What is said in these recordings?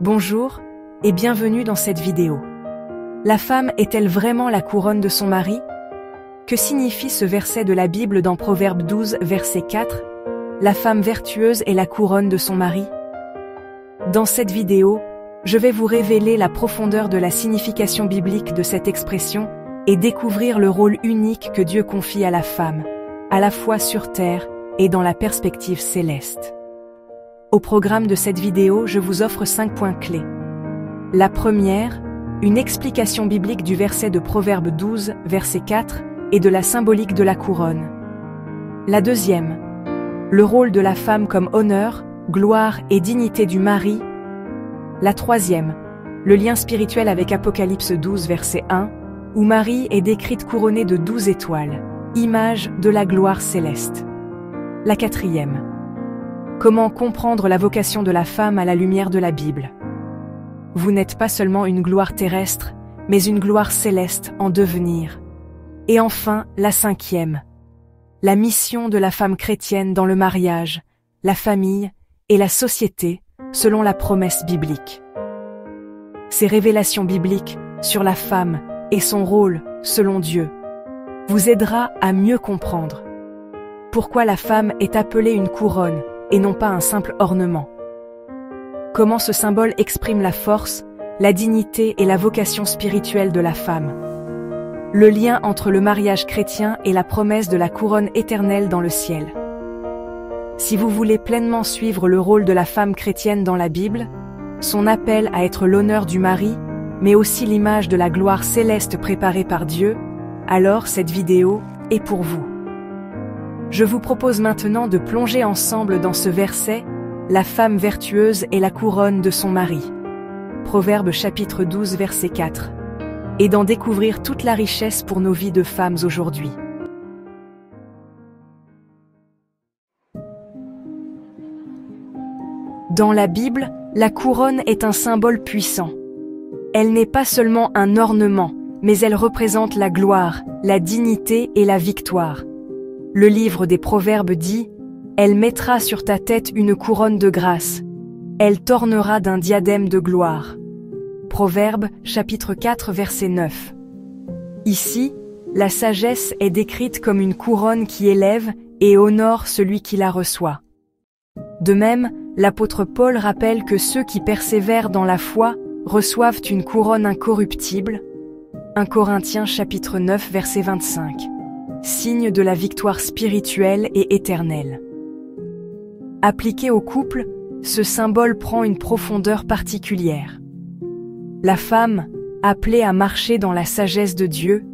Bonjour et bienvenue dans cette vidéo. La femme est-elle vraiment la couronne de son mari? Que signifie ce verset de la Bible dans Proverbe 12, verset 4? La femme vertueuse est la couronne de son mari. Dans cette vidéo, je vais vous révéler la profondeur de la signification biblique de cette expression et découvrir le rôle unique que Dieu confie à la femme, à la fois sur terre et dans la perspective céleste. Au programme de cette vidéo, je vous offre 5 points clés. La première, une explication biblique du verset de Proverbe 12, verset 4, et de la symbolique de la couronne. La deuxième, le rôle de la femme comme honneur, gloire et dignité du mari. La troisième, le lien spirituel avec Apocalypse 12, verset 1, où Marie est décrite couronnée de 12 étoiles, image de la gloire céleste. La quatrième, comment comprendre la vocation de la femme à la lumière de la Bible? Vous n'êtes pas seulement une gloire terrestre, mais une gloire céleste en devenir. Et enfin, la cinquième, la mission de la femme chrétienne dans le mariage, la famille et la société, selon la promesse biblique. Ces révélations bibliques sur la femme et son rôle, selon Dieu, vous aidera à mieux comprendre pourquoi la femme est appelée une couronne et non pas un simple ornement. Comment ce symbole exprime la force, la dignité et la vocation spirituelle de la femme. Le lien entre le mariage chrétien et la promesse de la couronne éternelle dans le ciel. Si vous voulez pleinement suivre le rôle de la femme chrétienne dans la Bible, son appel à être l'honneur du mari, mais aussi l'image de la gloire céleste préparée par Dieu, alors cette vidéo est pour vous. Je vous propose maintenant de plonger ensemble dans ce verset, la femme vertueuse est la couronne de son mari. Proverbe chapitre 12 verset 4. Et d'en découvrir toute la richesse pour nos vies de femmes aujourd'hui. Dans la Bible, la couronne est un symbole puissant. Elle n'est pas seulement un ornement, mais elle représente la gloire, la dignité et la victoire. Le livre des Proverbes dit « Elle mettra sur ta tête une couronne de grâce. Elle t'ornera d'un diadème de gloire. » Proverbes, chapitre 4, verset 9. Ici, la sagesse est décrite comme une couronne qui élève et honore celui qui la reçoit. De même, l'apôtre Paul rappelle que ceux qui persévèrent dans la foi reçoivent une couronne incorruptible. 1 Corinthiens, chapitre 9, verset 25. Signe de la victoire spirituelle et éternelle. Appliqué au couple, ce symbole prend une profondeur particulière. La femme, appelée à marcher dans la sagesse de Dieu,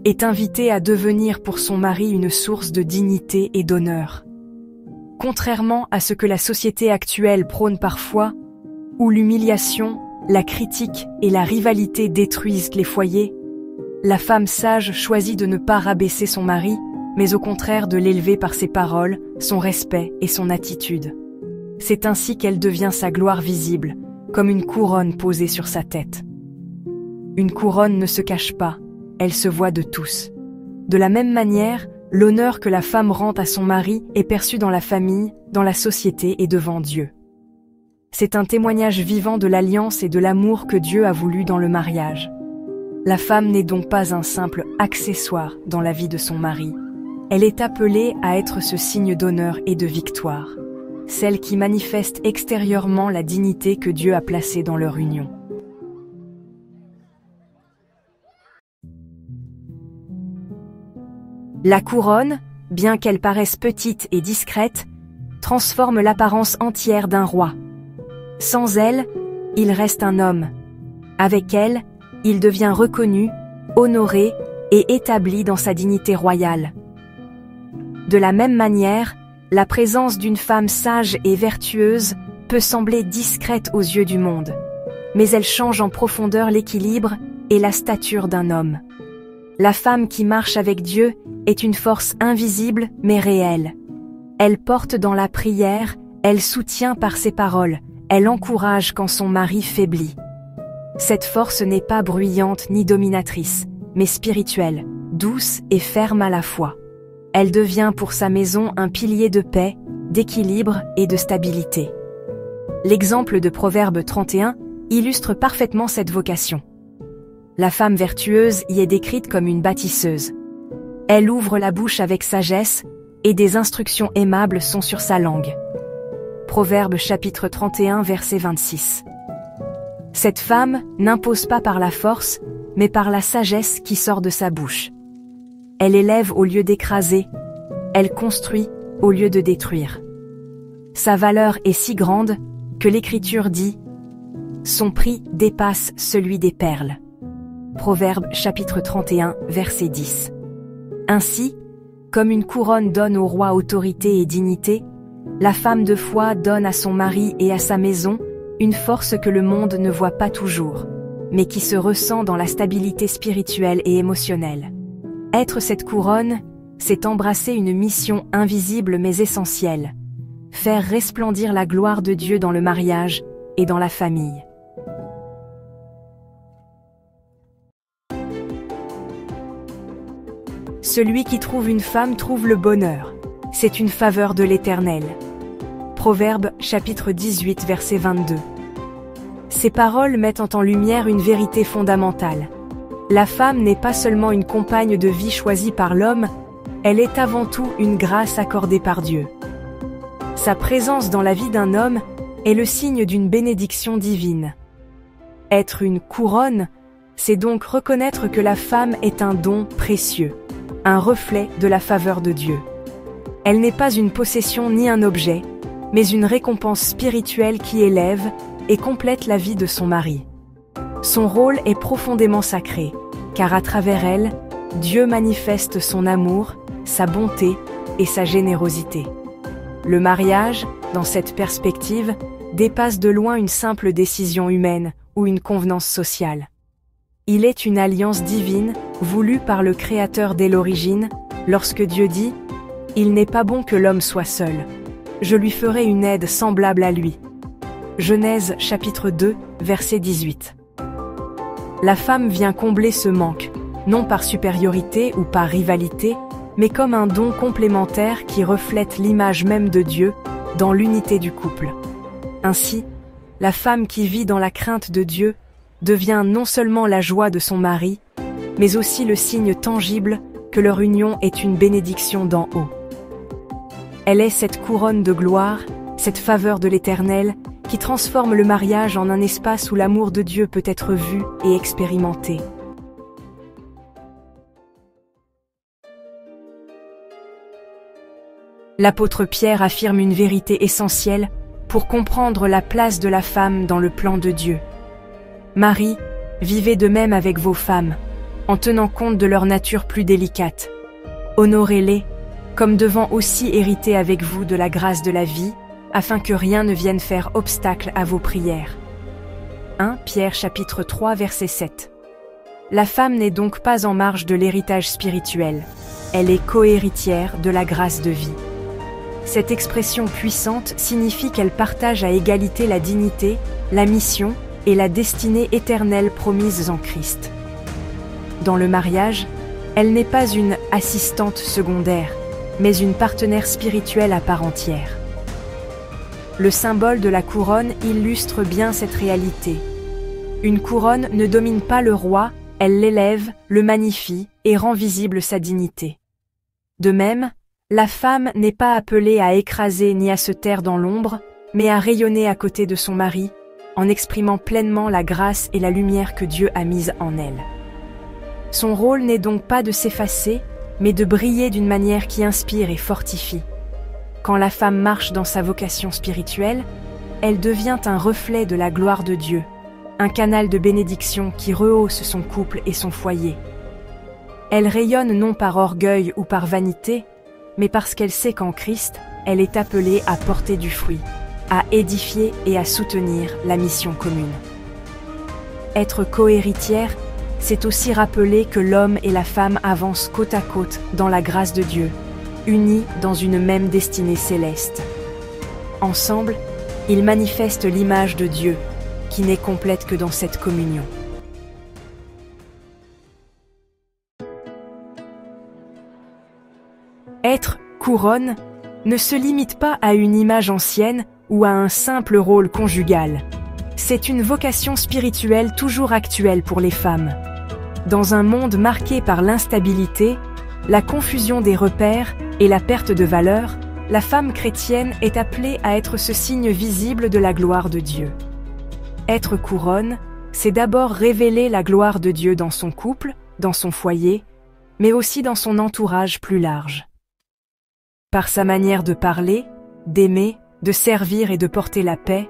est invitée à devenir pour son mari une source de dignité et d'honneur. Contrairement à ce que la société actuelle prône parfois, où l'humiliation, la critique et la rivalité détruisent les foyers, la femme sage choisit de ne pas rabaisser son mari, mais au contraire de l'élever par ses paroles, son respect et son attitude. C'est ainsi qu'elle devient sa gloire visible, comme une couronne posée sur sa tête. Une couronne ne se cache pas, elle se voit de tous. De la même manière, l'honneur que la femme rend à son mari est perçu dans la famille, dans la société et devant Dieu. C'est un témoignage vivant de l'alliance et de l'amour que Dieu a voulu dans le mariage. La femme n'est donc pas un simple accessoire dans la vie de son mari. Elle est appelée à être ce signe d'honneur et de victoire, celle qui manifeste extérieurement la dignité que Dieu a placée dans leur union. La couronne, bien qu'elle paraisse petite et discrète, transforme l'apparence entière d'un roi. Sans elle, il reste un homme. Avec elle, il devient reconnu, honoré et établi dans sa dignité royale. De la même manière, la présence d'une femme sage et vertueuse peut sembler discrète aux yeux du monde, mais elle change en profondeur l'équilibre et la stature d'un homme. La femme qui marche avec Dieu est une force invisible mais réelle. Elle porte dans la prière, elle soutient par ses paroles, elle encourage quand son mari faiblit. Cette force n'est pas bruyante ni dominatrice, mais spirituelle, douce et ferme à la fois. Elle devient pour sa maison un pilier de paix, d'équilibre et de stabilité. L'exemple de Proverbe 31 illustre parfaitement cette vocation. La femme vertueuse y est décrite comme une bâtisseuse. Elle ouvre la bouche avec sagesse, et des instructions aimables sont sur sa langue. Proverbe chapitre 31 verset 26. Cette femme n'impose pas par la force, mais par la sagesse qui sort de sa bouche. Elle élève au lieu d'écraser, elle construit au lieu de détruire. Sa valeur est si grande que l'Écriture dit « Son prix dépasse celui des perles ». Proverbe chapitre 31 verset 10. Ainsi, comme une couronne donne au roi autorité et dignité, la femme de foi donne à son mari et à sa maison une force que le monde ne voit pas toujours, mais qui se ressent dans la stabilité spirituelle et émotionnelle. Être cette couronne, c'est embrasser une mission invisible mais essentielle, faire resplendir la gloire de Dieu dans le mariage et dans la famille. Celui qui trouve une femme trouve le bonheur. C'est une faveur de l'Éternel. Proverbe chapitre 18 verset 22. Ces paroles mettent en lumière une vérité fondamentale. La femme n'est pas seulement une compagne de vie choisie par l'homme, elle est avant tout une grâce accordée par Dieu. Sa présence dans la vie d'un homme est le signe d'une bénédiction divine. Être une couronne, c'est donc reconnaître que la femme est un don précieux, un reflet de la faveur de Dieu. Elle n'est pas une possession ni un objet, mais une récompense spirituelle qui élève et complète la vie de son mari. Son rôle est profondément sacré, car à travers elle, Dieu manifeste son amour, sa bonté et sa générosité. Le mariage, dans cette perspective, dépasse de loin une simple décision humaine ou une convenance sociale. Il est une alliance divine, voulue par le Créateur dès l'origine, lorsque Dieu dit « Il n'est pas bon que l'homme soit seul. Je lui ferai une aide semblable à lui. » Genèse chapitre 2, verset 18. La femme vient combler ce manque, non par supériorité ou par rivalité, mais comme un don complémentaire qui reflète l'image même de Dieu dans l'unité du couple. Ainsi, la femme qui vit dans la crainte de Dieu devient non seulement la joie de son mari, mais aussi le signe tangible que leur union est une bénédiction d'en haut. Elle est cette couronne de gloire, cette faveur de l'Éternel, qui transforme le mariage en un espace où l'amour de Dieu peut être vu et expérimenté. L'apôtre Pierre affirme une vérité essentielle pour comprendre la place de la femme dans le plan de Dieu. Marie, vivez de même avec vos femmes, en tenant compte de leur nature plus délicate. Honorez-les, comme devant aussi hériter avec vous de la grâce de la vie, afin que rien ne vienne faire obstacle à vos prières. 1 Pierre chapitre 3 verset 7. La femme n'est donc pas en marge de l'héritage spirituel, elle est cohéritière de la grâce de vie. Cette expression puissante signifie qu'elle partage à égalité la dignité, la mission et la destinée éternelle promises en Christ. Dans le mariage, elle n'est pas une assistante secondaire, mais une partenaire spirituelle à part entière. Le symbole de la couronne illustre bien cette réalité. Une couronne ne domine pas le roi, elle l'élève, le magnifie et rend visible sa dignité. De même, la femme n'est pas appelée à écraser ni à se taire dans l'ombre, mais à rayonner à côté de son mari, en exprimant pleinement la grâce et la lumière que Dieu a mise en elle. Son rôle n'est donc pas de s'effacer, mais de briller d'une manière qui inspire et fortifie. Quand la femme marche dans sa vocation spirituelle, elle devient un reflet de la gloire de Dieu, un canal de bénédiction qui rehausse son couple et son foyer. Elle rayonne non par orgueil ou par vanité, mais parce qu'elle sait qu'en Christ, elle est appelée à porter du fruit, à édifier et à soutenir la mission commune. Être cohéritière, c'est aussi rappeler que l'homme et la femme avancent côte à côte dans la grâce de Dieu, unis dans une même destinée céleste. Ensemble, ils manifestent l'image de Dieu, qui n'est complète que dans cette communion. Être couronne ne se limite pas à une image ancienne ou à un simple rôle conjugal. C'est une vocation spirituelle toujours actuelle pour les femmes. Dans un monde marqué par l'instabilité, la confusion des repères et la perte de valeur, la femme chrétienne est appelée à être ce signe visible de la gloire de Dieu. Être couronne, c'est d'abord révéler la gloire de Dieu dans son couple, dans son foyer, mais aussi dans son entourage plus large. Par sa manière de parler, d'aimer, de servir et de porter la paix,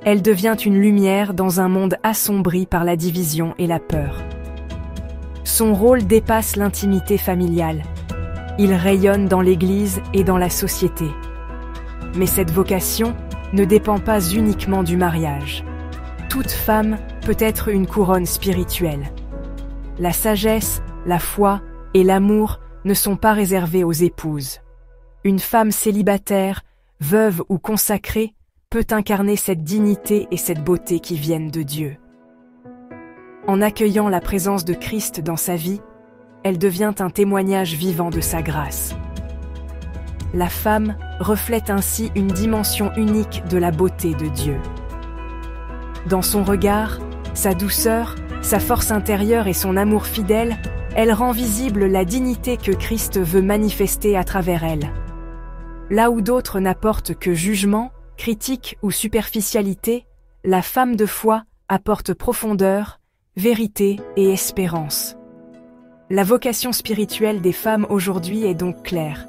elle devient une lumière dans un monde assombri par la division et la peur. Son rôle dépasse l'intimité familiale. Il rayonne dans l'Église et dans la société. Mais cette vocation ne dépend pas uniquement du mariage. Toute femme peut être une couronne spirituelle. La sagesse, la foi et l'amour ne sont pas réservés aux épouses. Une femme célibataire, veuve ou consacrée, peut incarner cette dignité et cette beauté qui viennent de Dieu. En accueillant la présence de Christ dans sa vie, elle devient un témoignage vivant de sa grâce. La femme reflète ainsi une dimension unique de la beauté de Dieu. Dans son regard, sa douceur, sa force intérieure et son amour fidèle, elle rend visible la dignité que Christ veut manifester à travers elle. Là où d'autres n'apportent que jugement, critique ou superficialité, la femme de foi apporte profondeur, vérité et espérance. La vocation spirituelle des femmes aujourd'hui est donc claire.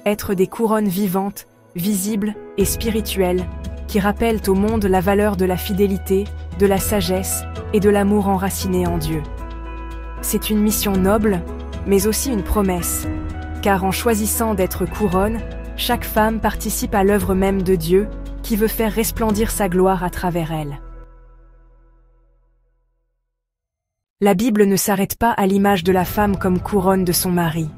Être des couronnes vivantes, visibles et spirituelles, qui rappellent au monde la valeur de la fidélité, de la sagesse et de l'amour enraciné en Dieu. C'est une mission noble, mais aussi une promesse, car en choisissant d'être couronne, chaque femme participe à l'œuvre même de Dieu, qui veut faire resplendir sa gloire à travers elle. La Bible ne s'arrête pas à l'image de la femme comme couronne de son mari.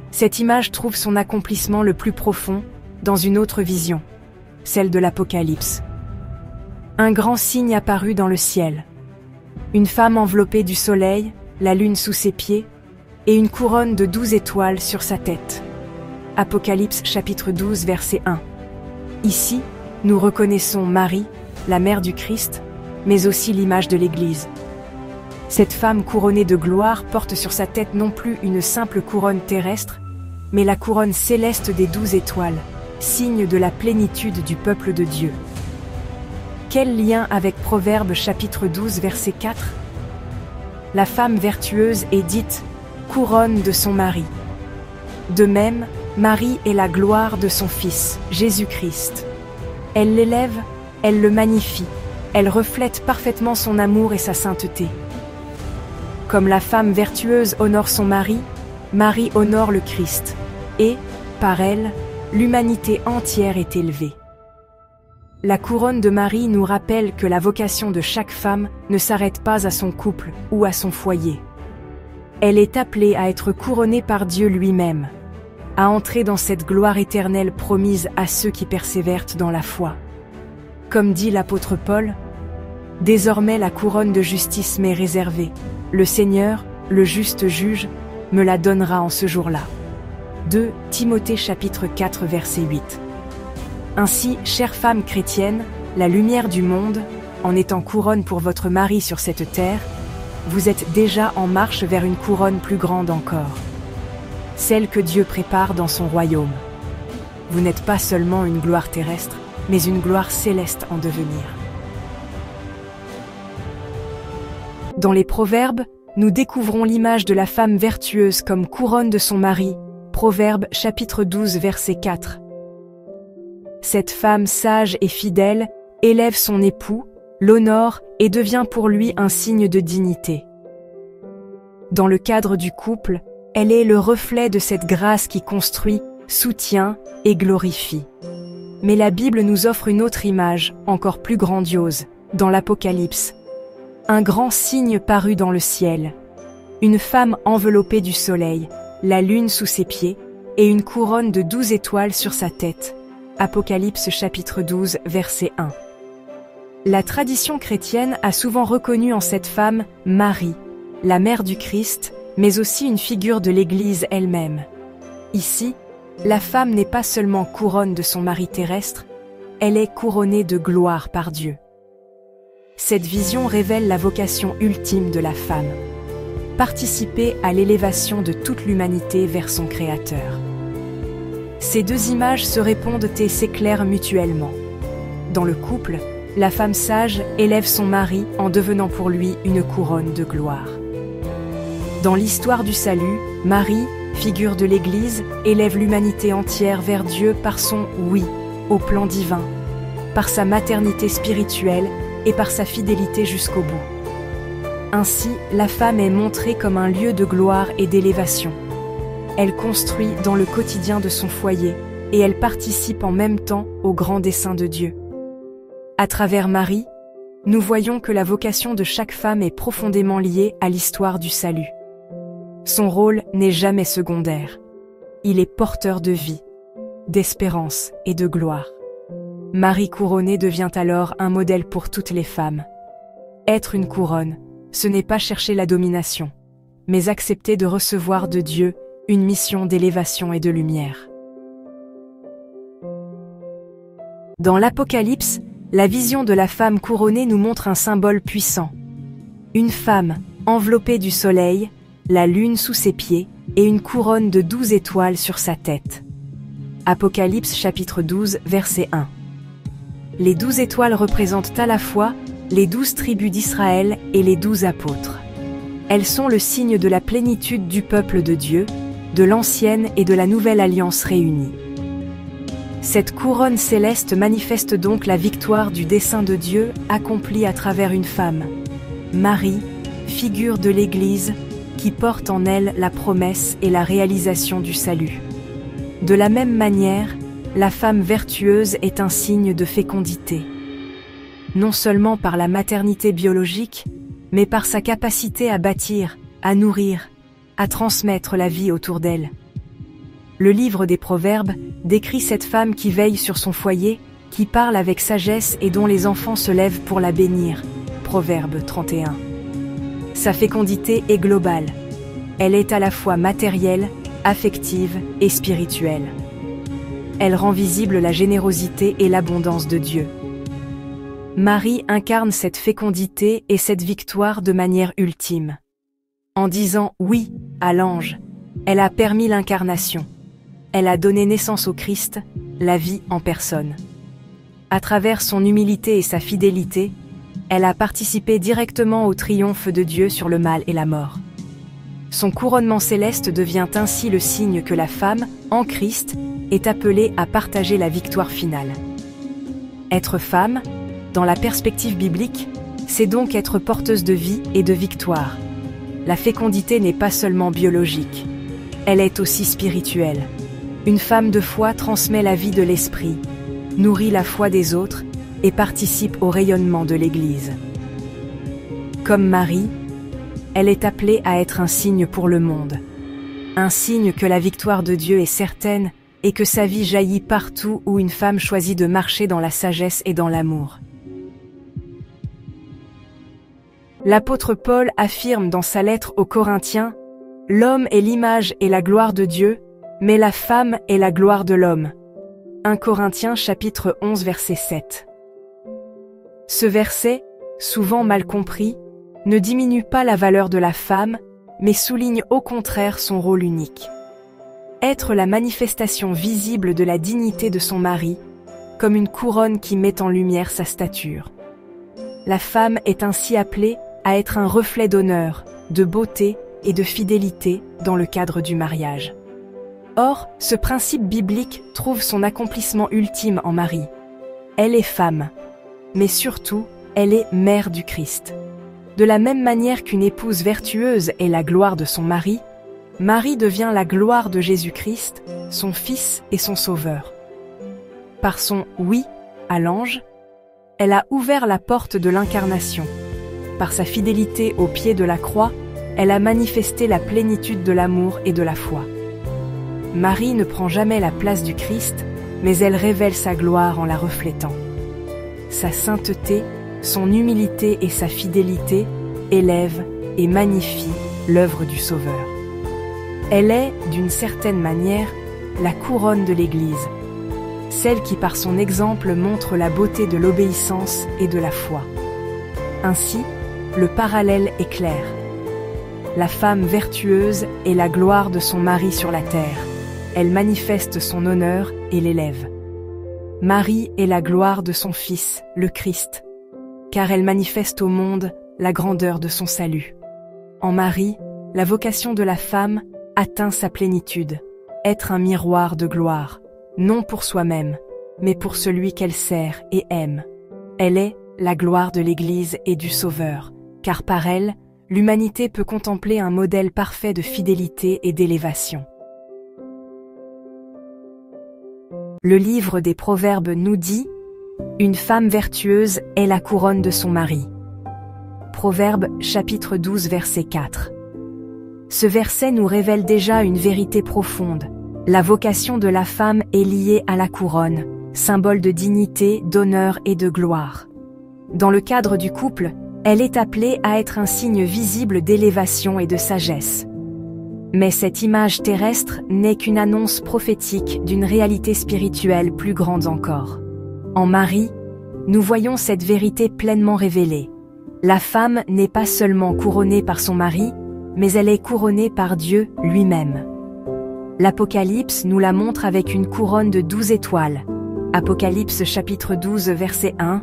Cette image trouve son accomplissement le plus profond dans une autre vision, celle de l'Apocalypse. Un grand signe apparut dans le ciel. Une femme enveloppée du soleil, la lune sous ses pieds, et une couronne de 12 étoiles sur sa tête. Apocalypse chapitre 12 verset 1. Ici, nous reconnaissons Marie, la mère du Christ, mais aussi l'image de l'Église. Cette femme couronnée de gloire porte sur sa tête non plus une simple couronne terrestre, mais la couronne céleste des 12 étoiles, signe de la plénitude du peuple de Dieu. Quel lien avec Proverbes chapitre 12 verset 4 ? La femme vertueuse est dite couronne de son mari. De même, Marie est la gloire de son Fils, Jésus-Christ. Elle l'élève, elle le magnifie, elle reflète parfaitement son amour et sa sainteté. Comme la femme vertueuse honore son mari, Marie honore le Christ, et, par elle, l'humanité entière est élevée. La couronne de Marie nous rappelle que la vocation de chaque femme ne s'arrête pas à son couple ou à son foyer. Elle est appelée à être couronnée par Dieu lui-même, à entrer dans cette gloire éternelle promise à ceux qui persévèrent dans la foi. Comme dit l'apôtre Paul, « Désormais la couronne de justice m'est réservée. Le Seigneur, le juste juge, me la donnera en ce jour-là. » 2 Timothée chapitre 4 verset 8. Ainsi, chère femme chrétienne, la lumière du monde, en étant couronne pour votre mari sur cette terre, vous êtes déjà en marche vers une couronne plus grande encore. Celle que Dieu prépare dans son royaume. Vous n'êtes pas seulement une gloire terrestre, mais une gloire céleste en devenir. Dans les Proverbes, nous découvrons l'image de la femme vertueuse comme couronne de son mari, Proverbes chapitre 12 verset 4. Cette femme sage et fidèle élève son époux, l'honore et devient pour lui un signe de dignité. Dans le cadre du couple, elle est le reflet de cette grâce qui construit, soutient et glorifie. Mais la Bible nous offre une autre image, encore plus grandiose, dans l'Apocalypse. Un grand signe parut dans le ciel. Une femme enveloppée du soleil, la lune sous ses pieds, et une couronne de 12 étoiles sur sa tête. Apocalypse chapitre 12, verset 1. La tradition chrétienne a souvent reconnu en cette femme Marie, la mère du Christ, mais aussi une figure de l'Église elle-même. Ici, la femme n'est pas seulement couronne de son mari terrestre, elle est couronnée de gloire par Dieu. cette vision révèle la vocation ultime de la femme: participer à l'élévation de toute l'humanité vers son Créateur. Ces deux images se répondent et s'éclairent mutuellement. Dans le couple, la femme sage élève son mari en devenant pour lui une couronne de gloire. Dans l'histoire du salut, Marie, figure de l'Église, élève l'humanité entière vers Dieu par son « oui » au plan divin, par sa maternité spirituelle et par sa fidélité jusqu'au bout. Ainsi, la femme est montrée comme un lieu de gloire et d'élévation. Elle construit dans le quotidien de son foyer et elle participe en même temps au grand dessein de Dieu. À travers Marie, nous voyons que la vocation de chaque femme est profondément liée à l'histoire du salut. Son rôle n'est jamais secondaire. Il est porteur de vie, d'espérance et de gloire. Marie couronnée devient alors un modèle pour toutes les femmes. Être une couronne, ce n'est pas chercher la domination, mais accepter de recevoir de Dieu une mission d'élévation et de lumière. Dans l'Apocalypse, la vision de la femme couronnée nous montre un symbole puissant. Une femme enveloppée du soleil, la lune sous ses pieds et une couronne de 12 étoiles sur sa tête. Apocalypse chapitre 12, verset 1. Les 12 étoiles représentent à la fois les 12 tribus d'Israël et les 12 apôtres. Elles sont le signe de la plénitude du peuple de Dieu, de l'ancienne et de la nouvelle alliance réunies. Cette couronne céleste manifeste donc la victoire du dessein de Dieu accompli à travers une femme, Marie, figure de l'Église, qui porte en elle la promesse et la réalisation du salut. De la même manière, la femme vertueuse est un signe de fécondité. Non seulement par la maternité biologique, mais par sa capacité à bâtir, à nourrir, à transmettre la vie autour d'elle. Le livre des Proverbes décrit cette femme qui veille sur son foyer, qui parle avec sagesse et dont les enfants se lèvent pour la bénir. Proverbe 31. Sa fécondité est globale. Elle est à la fois matérielle, affective et spirituelle. Elle rend visible la générosité et l'abondance de Dieu. Marie incarne cette fécondité et cette victoire de manière ultime. En disant « oui » à l'ange, elle a permis l'incarnation. Elle a donné naissance au Christ, la vie en personne. À travers son humilité et sa fidélité, elle a participé directement au triomphe de Dieu sur le mal et la mort. Son couronnement céleste devient ainsi le signe que la femme, en Christ, est appelée à partager la victoire finale. Être femme, dans la perspective biblique, c'est donc être porteuse de vie et de victoire. La fécondité n'est pas seulement biologique, elle est aussi spirituelle. Une femme de foi transmet la vie de l'esprit, nourrit la foi des autres et participe au rayonnement de l'Église. Comme Marie, elle est appelée à être un signe pour le monde. Un signe que la victoire de Dieu est certaine et que sa vie jaillit partout où une femme choisit de marcher dans la sagesse et dans l'amour. L'apôtre Paul affirme dans sa lettre aux Corinthiens « L'homme est l'image et la gloire de Dieu, mais la femme est la gloire de l'homme. » 1 Corinthiens chapitre 11 verset 7. Ce verset, souvent mal compris, ne diminue pas la valeur de la femme, mais souligne au contraire son rôle unique. Être la manifestation visible de la dignité de son mari, comme une couronne qui met en lumière sa stature. La femme est ainsi appelée à être un reflet d'honneur, de beauté et de fidélité dans le cadre du mariage. Or, ce principe biblique trouve son accomplissement ultime en Marie. Elle est femme, mais surtout, elle est mère du Christ. De la même manière qu'une épouse vertueuse est la gloire de son mari, Marie devient la gloire de Jésus-Christ, son Fils et son Sauveur. Par son « oui » à l'ange, elle a ouvert la porte de l'incarnation. Par sa fidélité au pied de la croix, elle a manifesté la plénitude de l'amour et de la foi. Marie ne prend jamais la place du Christ, mais elle révèle sa gloire en la reflétant. Sa sainteté, son humilité et sa fidélité élèvent et magnifient l'œuvre du Sauveur. Elle est, d'une certaine manière, la couronne de l'Église, celle qui par son exemple montre la beauté de l'obéissance et de la foi. Ainsi, le parallèle est clair. La femme vertueuse est la gloire de son mari sur la terre. Elle manifeste son honneur et l'élève. Marie est la gloire de son Fils, le Christ, car elle manifeste au monde la grandeur de son salut. En Marie, la vocation de la femme atteint sa plénitude, être un miroir de gloire, non pour soi-même, mais pour celui qu'elle sert et aime. Elle est la gloire de l'Église et du Sauveur, car par elle, l'humanité peut contempler un modèle parfait de fidélité et d'élévation. Le livre des Proverbes nous dit « Une femme vertueuse est la couronne de son mari ». Proverbes chapitre 12 verset 4. Ce verset nous révèle déjà une vérité profonde. La vocation de la femme est liée à la couronne, symbole de dignité, d'honneur et de gloire. Dans le cadre du couple, elle est appelée à être un signe visible d'élévation et de sagesse. Mais cette image terrestre n'est qu'une annonce prophétique d'une réalité spirituelle plus grande encore. En Marie, nous voyons cette vérité pleinement révélée. La femme n'est pas seulement couronnée par son mari, mais elle est couronnée par Dieu lui-même. L'Apocalypse nous la montre avec une couronne de 12 étoiles. Apocalypse chapitre 12 verset 1,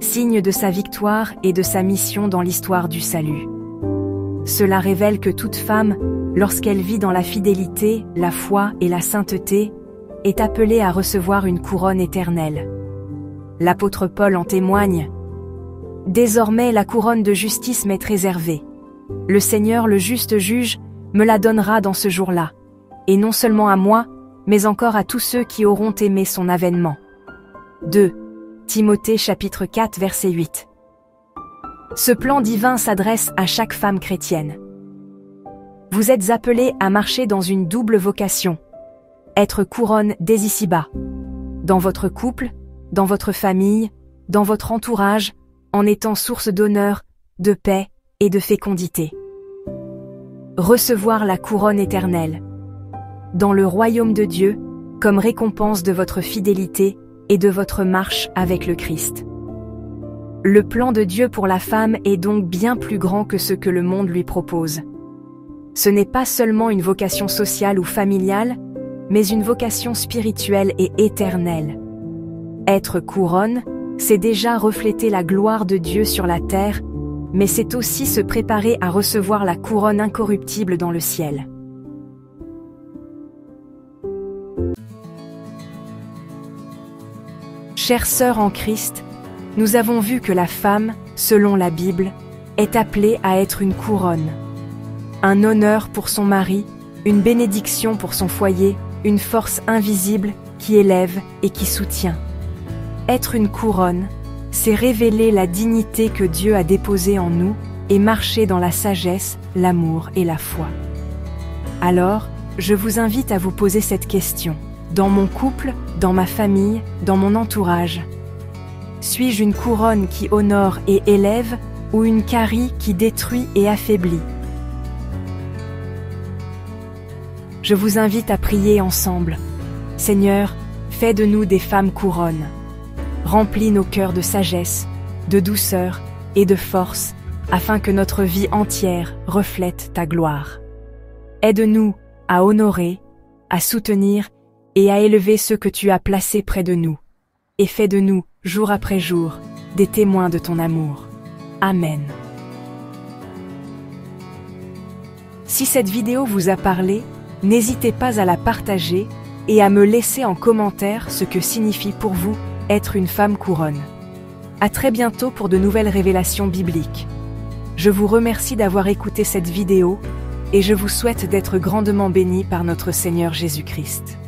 signe de sa victoire et de sa mission dans l'histoire du salut. Cela révèle que toute femme, lorsqu'elle vit dans la fidélité, la foi et la sainteté, est appelée à recevoir une couronne éternelle. L'apôtre Paul en témoigne. « Désormais la couronne de justice m'est réservée. Le Seigneur, le juste juge, me la donnera dans ce jour-là, et non seulement à moi, mais encore à tous ceux qui auront aimé son avènement. » 2 Timothée chapitre 4 verset 8. Ce plan divin s'adresse à chaque femme chrétienne. Vous êtes appelés à marcher dans une double vocation. Être couronne dès ici-bas. Dans votre couple, dans votre famille, dans votre entourage, en étant source d'honneur, de paix et de fécondité. Recevoir la couronne éternelle. Dans le royaume de Dieu, comme récompense de votre fidélité et de votre marche avec le Christ. Le plan de Dieu pour la femme est donc bien plus grand que ce que le monde lui propose. Ce n'est pas seulement une vocation sociale ou familiale, mais une vocation spirituelle et éternelle. Être couronne, c'est déjà refléter la gloire de Dieu sur la terre, mais c'est aussi se préparer à recevoir la couronne incorruptible dans le ciel. Chères sœurs en Christ, nous avons vu que la femme, selon la Bible, est appelée à être une couronne. Un honneur pour son mari, une bénédiction pour son foyer, une force invisible qui élève et qui soutient. Être une couronne, c'est révéler la dignité que Dieu a déposée en nous et marcher dans la sagesse, l'amour et la foi. Alors, je vous invite à vous poser cette question. Dans mon couple, dans ma famille, dans mon entourage, suis-je une couronne qui honore et élève ou une carie qui détruit et affaiblit? Je vous invite à prier ensemble. Seigneur, fais de nous des femmes couronnes. Remplis nos cœurs de sagesse, de douceur et de force, afin que notre vie entière reflète ta gloire. Aide-nous à honorer, à soutenir et à élever ceux que tu as placés près de nous. Et fais de nous, jour après jour, des témoins de ton amour. Amen. Si cette vidéo vous a parlé, n'hésitez pas à la partager et à me laisser en commentaire ce que signifie pour vous être une femme couronne. À très bientôt pour de nouvelles révélations bibliques. Je vous remercie d'avoir écouté cette vidéo et je vous souhaite d'être grandement bénis par notre Seigneur Jésus-Christ.